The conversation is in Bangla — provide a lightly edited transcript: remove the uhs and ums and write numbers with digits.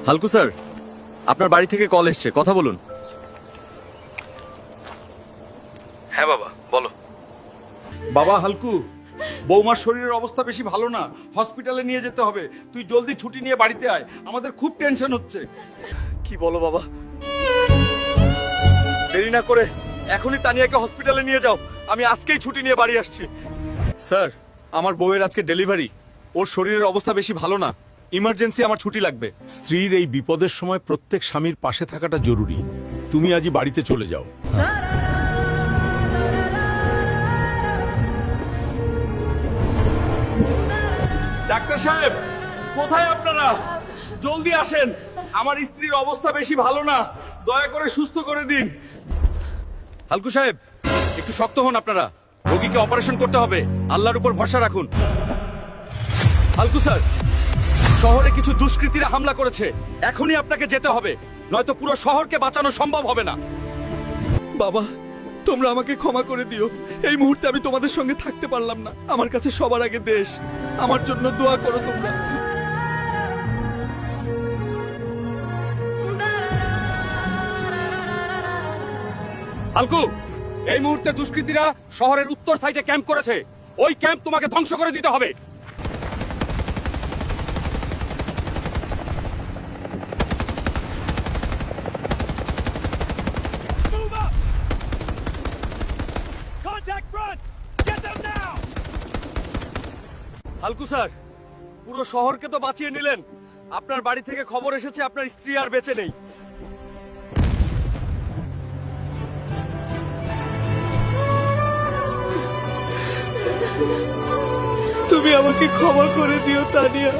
হালকু স্যার, আপনার বাড়ি থেকে কল এসছে, কথা বলুন। হ্যাঁ বাবা, বলো। বাবা হালকু, বৌমার শরীরের অবস্থা বেশি ভালো না, হসপিটালে নিয়ে যেতে হবে। তুই জলদি ছুটি নিয়ে বাড়িতে আয়, আমাদের খুব টেনশন হচ্ছে। কি বলো বাবা? দেরি না করে এখনই তানিয়াকে হসপিটালে নিয়ে যাও। আমি আজকেই ছুটি নিয়ে বাড়ি আসছি। স্যার, আমার বউয়ের আজকে ডেলিভারি। ওর শরীরের অবস্থা বেশি ভালো না, ইমার্জেন্সি আমার ছুটি লাগবে। স্ত্রীর এই বিপদের সময় প্রত্যেক স্বামীর পাশে থাকাটা জরুরি। তুমি আজই বাড়িতে চলে যাও। ডাক্তার সাহেব, কোথায় আপনারা? জলদি আসেন, আমার স্ত্রীর অবস্থা বেশি ভালো না, দয়া করে সুস্থ করে দিন। হালকু সাহেব, একটু শক্ত হন আপনারা। রোগীকে অপারেশন করতে হবে, আল্লাহর উপর ভরসা রাখুন। হালকু স্যার, শহরে কিছু দুষ্কৃতীরা হামলা করেছে, এখনই আপনাকে যেতে হবে, নয়তো পুরো শহরকে বাঁচানো সম্ভব হবে না। বাবা, তোমরা আমাকে ক্ষমা করে দিও। এই মুহূর্তে আমি তোমাদের সঙ্গে থাকতে পারলাম না। আমার কাছে সবার আগে দেশ। আমার জন্য দোয়া করো তোমরা। হালকু, এই মুহূর্তে দুষ্কৃতীরা শহরের উত্তর সাইডে ক্যাম্প করেছে। ওই ক্যাম্প তোমাকে ধ্বংস করে দিতে হবে। হালকু স্যার, পুরো শহরকে তো বাঁচিয়ে নিলেন। আপনার বাড়ি থেকে খবর এসেছে আপনার স্ত্রী আর বেঁচে নেই। তুমি আমাকে ক্ষমা করে দিও তানিয়া।